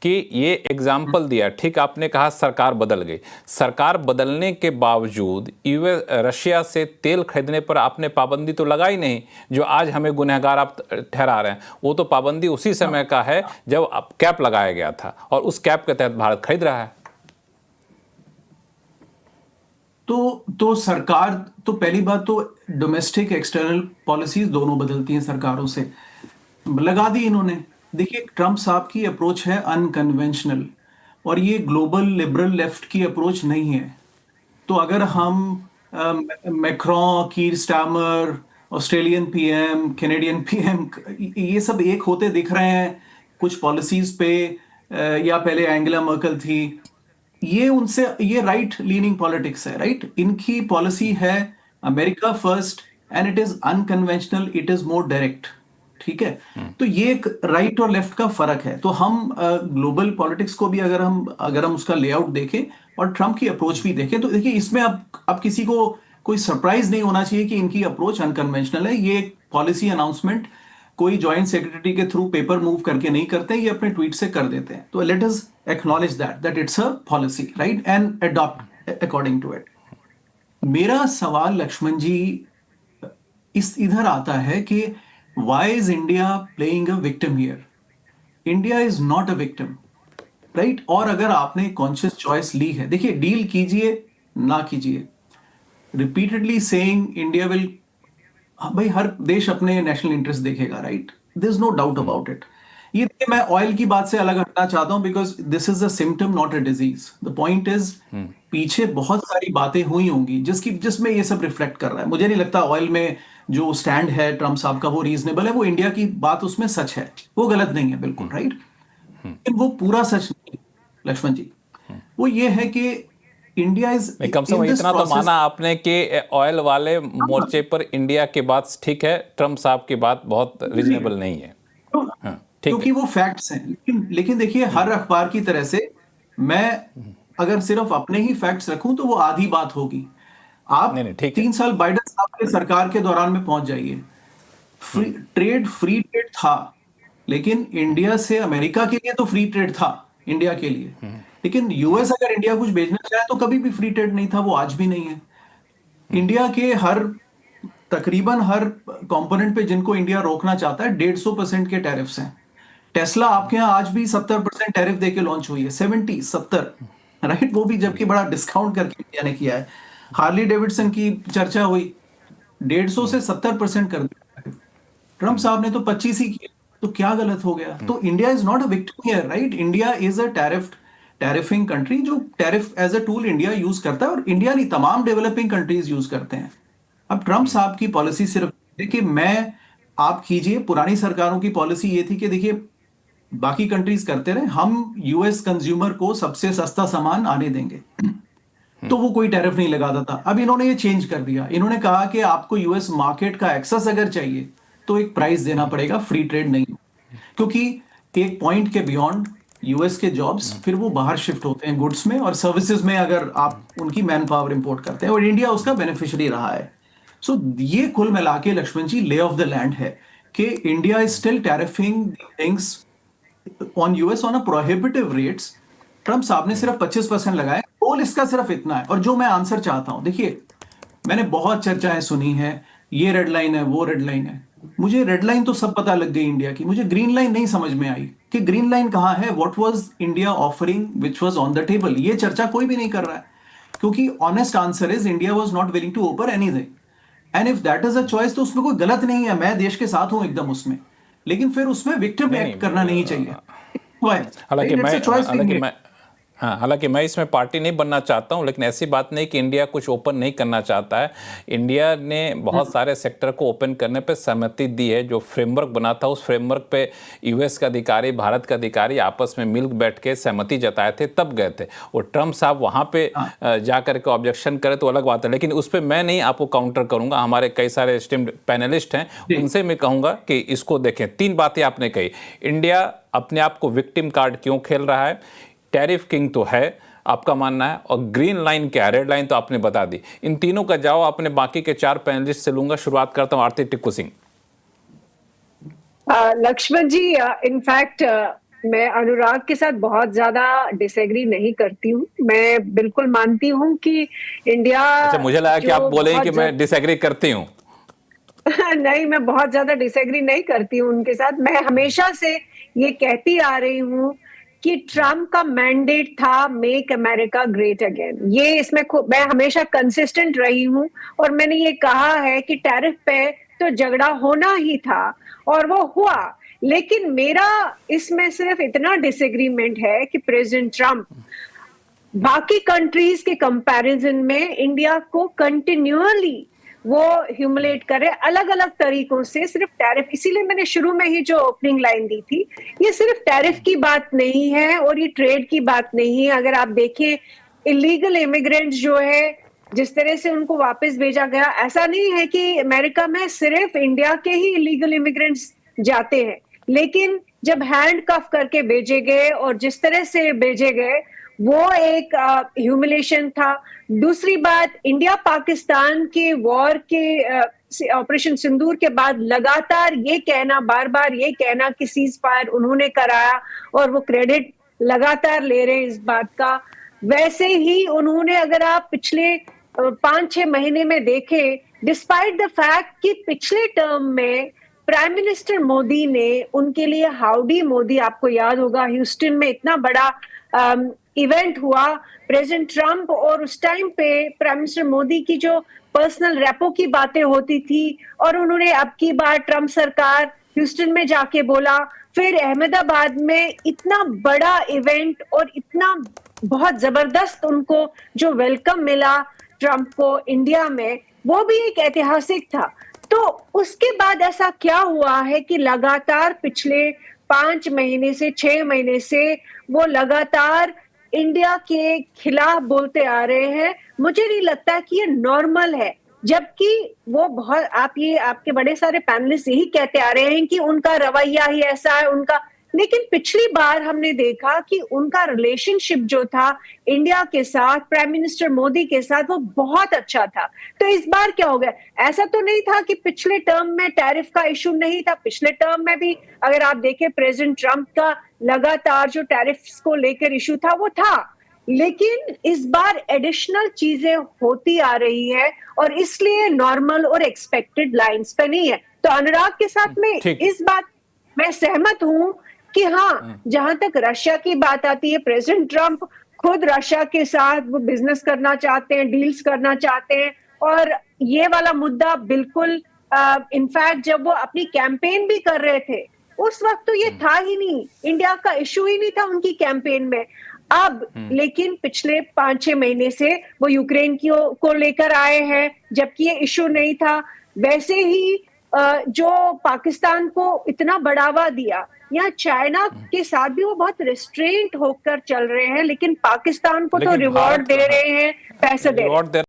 कि ये एग्जाम्पल दिया, ठीक आपने कहा सरकार बदल गई, सरकार बदलने के बावजूद यूएस रशिया से तेल खरीदने पर आपने पाबंदी तो लगाई नहीं, जो आज हमें गुनहगार आप ठहरा रहे हैं। वो तो पाबंदी उसी समय का है जब कैप लगाया गया था, और उस कैप के तहत भारत खरीद रहा है। तो सरकार तो पहली बात तो डोमेस्टिक एक्सटर्नल पॉलिसीज दोनों बदलती हैं सरकारों से, लगा दी इन्होंने। देखिए ट्रंप साहब की अप्रोच है अनकन्वेंशनल, और ये ग्लोबल लिबरल लेफ्ट की अप्रोच नहीं है। तो अगर हम Macron, Keir Starmer, Australian PM, Canadian PM, ये सब एक होते दिख रहे हैं कुछ पॉलिसीज पे, या पहले एंगेला मर्कल थी, ये उनसे, ये राइट लीनिंग पॉलिटिक्स है, राइट। इनकी पॉलिसी है America first, and it is unconventional, it is more direct, ठीक है। तो ये एक राइट और लेफ्ट का फर्क है। तो हम ग्लोबल पॉलिटिक्स को भी अगर हम उसका लेआउट देखें और ट्रंप की अप्रोच भी देखें, तो देखिए इसमें अब किसी को कोई सरप्राइज नहीं होना चाहिए कि इनकी अप्रोच अनकन्वेंशनल है। ये पॉलिसी अनाउंसमेंट कोई जॉइंट सेक्रेटरी के थ्रू पेपर मूव करके नहीं करते, ये अपने ट्वीट से कर देते हैं। तो let us acknowledge that it's a policy, right, and adopt according to it. मेरा सवाल लक्ष्मण जी इधर आता है कि why is India playing a victim here? India is not a victim, right. और अगर आपने कॉन्शियस चॉइस ली है, देखिए डील कीजिए ना कीजिए, रिपीटेडली सेइंग इंडिया विल, भाई हर देश अपने नेशनल इंटरेस्ट देखेगा, right, there is no doubt about it. ये देखिए मैं ऑयल की बात से अलग हटना चाहता हूं, because this is a symptom not a disease. The point is पीछे बहुत सारी बातें हुई होंगी जिसमें ये सब रिफ्लेक्ट कर रहा है। मुझे नहीं लगता ऑयल में जो स्टैंड है ट्रंप साहब का वो रीजनेबल है। वो इंडिया की बात उसमें सच है, वो गलत नहीं है बिल्कुल, राइट। लेकिन वो पूरा सच नहीं लक्ष्मण जी। वो ये है कि इंडिया इज कम से कम इतना तो माना आपने कि ऑयल वाले मोर्चे पर इंडिया की बात ठीक है, ट्रंप साहब की बात बहुत रीजनेबल नहीं है। क्योंकि वो फैक्ट्स हैं। लेकिन देखिए हर अखबार की तरह से मैं अगर सिर्फ अपने ही फैक्ट्स रखूं तो वो आधी बात होगी। आप नहीं, ठीक 3 है। साल बाइडेन साहब के सरकार के दौरान में पहुंच जाइए, फ्री ट्रेड था, लेकिन इंडिया से अमेरिका के लिए तो फ्री ट्रेड था इंडिया के लिए, लेकिन यूएस अगर इंडिया कुछ भेजना चाहे तो कभी भी फ्री ट्रेड नहीं था, वो आज भी नहीं है। इंडिया के तकरीबन हर कंपोनेंट पे जिनको इंडिया रोकना चाहता है 150% के टैरिफ्स हैं। टेस्ला आपके यहाँ आज भी 70% टैरिफ देके लॉन्च हुई है, 70 राइट, वो भी जबकि बड़ा डिस्काउंट करके इंडिया ने किया है। हार्ली डेविडसन की चर्चा हुई, 150 से 70% कर दिया। ट्रंप साहब ने तो 25 ही किया, तो क्या गलत हो गया? तो India is not a victim here, right. India is a tariffing country, जो tariff as a tool India use करता है, और इंडिया नहीं तमाम डेवलपिंग कंट्रीज यूज करते हैं। अब ट्रंप साहब की पॉलिसी सिर्फ देखिए, आप कीजिए, पुरानी सरकारों की पॉलिसी ये थी कि देखिए बाकी कंट्रीज करते रहे, हम यूएस कंज्यूमर को सबसे सस्ता सामान आने देंगे, तो वो कोई टैरिफ नहीं लगाता था। अब इन्होंने ये चेंज कर दिया, इन्होंने कहा कि आपको यूएस मार्केट का एक्सेस अगर चाहिए तो एक प्राइस देना पड़ेगा, फ्री ट्रेड नहीं। क्योंकि एक पॉइंट के बियॉन्ड यूएस के जॉब्स फिर वो बाहर शिफ्ट होते हैं गुड्स में और सर्विसेज में, अगर आप उनकी मैन पावर इंपोर्ट करते हैं, और इंडिया उसका बेनिफिशियरी रहा है। सो ये कुल मिला के लक्ष्मण जी ले ऑफ द लैंड है कि India is still tariffing things on US on a prohibitive rates. Trump साहब ने सिर्फ 25% लगाए, गोल इसका सिर्फ इतना है। और जो मैं आंसर चाहता हूं, देखिए मैंने बहुत चर्चाएं सुनी है, ये रेड लाइन है, वो रेड लाइन है। मुझे रेड लाइन तो सब पता लग गई इंडिया की, मुझे ग्रीन लाइन नहीं समझ में आई कि ग्रीन लाइन कहां है। What was India offering which was on the table? ये चर्चा कोई भी नहीं कर रहा है, क्योंकि honest answer is India was not willing to offer anything. And if that is a choice तो उसमें कोई गलत नहीं है, मैं देश के साथ हूं एकदम उसमें, लेकिन फिर उसमें विक्टिम एक्ट करना नहीं चाहिए। हालांकि मैं इसमें पार्टी नहीं बनना चाहता हूं, लेकिन ऐसी बात नहीं कि इंडिया कुछ ओपन नहीं करना चाहता है। इंडिया ने बहुत सारे सेक्टर को ओपन करने पे सहमति दी है। जो फ्रेमवर्क बना था उस फ्रेमवर्क पे यूएस का अधिकारी, भारत का अधिकारी आपस में मिल बैठ के सहमति जताए थे, तब गए थे। और ट्रंप साहब वहां पे जा करके ऑब्जेक्शन करे तो अलग बात है, लेकिन उस पर मैं नहीं आपको काउंटर करूंगा। हमारे कई सारे एस्टीम्ड पैनलिस्ट हैं, उनसे मैं कहूंगा कि इसको देखें। 3 बातें आपने कही। इंडिया अपने आप को विक्टिम कार्ड क्यों खेल रहा है, टैरिफ किंग तो है आपका मानना है, और ग्रीन लाइन क्या है, रेड लाइन तो आपने बता दी। इन तीनों का जवाब अपने बाकी के 4 पैनलिस्ट से लूंगा। शुरुआत करता हूं आरती टिक्कू सिंह। लक्ष्मण जी, इनफैक्ट मैं अनुराग के साथ बहुत ज्यादा डिसएग्री नहीं करती हूँ। मैं बिल्कुल मानती हूँ कि इंडिया अच्छा, मुझे लगा कि आप बोलेंगे कि मैं डिसएग्री करती हूँ। नहीं, मैं बहुत ज्यादा डिसएग्री नहीं करती हूँ उनके साथ। मैं हमेशा से ये कहती आ रही हूँ कि ट्रम्प का मैंडेट था मेक अमेरिका ग्रेट अगेन। ये इसमें मैं हमेशा कंसिस्टेंट रही हूँ और मैंने ये कहा है कि टैरिफ पे तो झगड़ा होना ही था और वो हुआ। लेकिन मेरा इसमें सिर्फ इतना डिसएग्रीमेंट है कि प्रेसिडेंट ट्रम्प बाकी कंट्रीज के कंपैरिजन में इंडिया को कंटिन्यूअली वो ह्यूमिलेट करे अलग अलग तरीकों से, सिर्फ टैरिफ। इसीलिए मैंने शुरू में ही जो ओपनिंग लाइन दी थी, ये सिर्फ टैरिफ की बात नहीं है और ये ट्रेड की बात नहीं है। अगर आप देखें इलीगल इमिग्रेंट्स जो है, जिस तरह से उनको वापस भेजा गया, ऐसा नहीं है कि अमेरिका में सिर्फ इंडिया के ही इलीगल इमिग्रेंट्स जाते हैं, लेकिन जब हैंड कफ करके भेजे गए और जिस तरह से भेजे गए वो एक ह्यूमिलेशन था। दूसरी बात, इंडिया पाकिस्तान के वॉर के ऑपरेशन सिंदूर के बाद लगातार ये कहना, बार बार ये कहना कि सीज फायर उन्होंने कराया और वो क्रेडिट लगातार ले रहे हैं इस बात का। वैसे ही उन्होंने, अगर आप पिछले 5-6 महीने में देखें, डिस्पाइट द फैक्ट कि पिछले टर्म में प्राइम मिनिस्टर मोदी ने उनके लिए हाउडी मोदी, आपको याद होगा ह्यूस्टन में इतना बड़ा इवेंट हुआ, प्रेसिडेंट ट्रम्प और उस टाइम पे प्राइम मिनिस्टर मोदी की जो पर्सनल रेपो की बातें होती थी, और उन्होंने अब की बार ट्रम्प सरकार ह्यूस्टन में जाके बोला, फिर अहमदाबाद में इतना बड़ा इवेंट और इतना बहुत जबरदस्त उनको जो वेलकम मिला ट्रम्प को इंडिया में, वो भी एक ऐतिहासिक था। तो उसके बाद ऐसा क्या हुआ है कि लगातार पिछले 5 महीने से 6 महीने से वो लगातार इंडिया के खिलाफ बोलते आ रहे हैं। मुझे नहीं लगता कि ये नॉर्मल है, जबकि वो बहुत, आप ये आपके बड़े सारे पैनलिस्ट यही कहते आ रहे हैं कि उनका रवैया ही ऐसा है उनका। लेकिन पिछली बार हमने देखा कि उनका रिलेशनशिप जो था इंडिया के साथ, प्राइम मिनिस्टर मोदी के साथ, वो बहुत अच्छा था। तो इस बार क्या हो गया? ऐसा तो नहीं था कि पिछले टर्म में टैरिफ का इशू नहीं था, पिछले टर्म में भी अगर आप देखें प्रेसिडेंट ट्रम्प का लगातार जो टैरिफ को लेकर इशू था वो था। लेकिन इस एडिशनल एडिशनल चीजें होती आ रही है और इसलिए नॉर्मल और एक्सपेक्टेड लाइंस पे नहीं है। तो अनुराग के साथ में इस बात मैं सहमत हूं कि हाँ, जहां तक रशिया की बात आती है, प्रेसिडेंट ट्रम्प खुद रशिया के साथ वो बिजनेस करना चाहते हैं, डील्स करना चाहते हैं, और ये वाला मुद्दा बिल्कुल, इनफैक्ट जब वो अपनी कैंपेन भी कर रहे थे उस वक्त तो ये था ही नहीं, इंडिया का इशू ही नहीं था उनकी कैंपेन में। अब लेकिन पिछले 5-6 महीने से वो यूक्रेन को लेकर आए हैं, जबकि ये इशू नहीं था। वैसे ही जो पाकिस्तान को इतना बढ़ावा दिया, या चाइना के साथ भी वो बहुत रिस्ट्रेंट होकर चल रहे हैं, लेकिन पाकिस्तान को तो रिवॉर्ड दे रहे हैं, पैसे दे रहे हैं।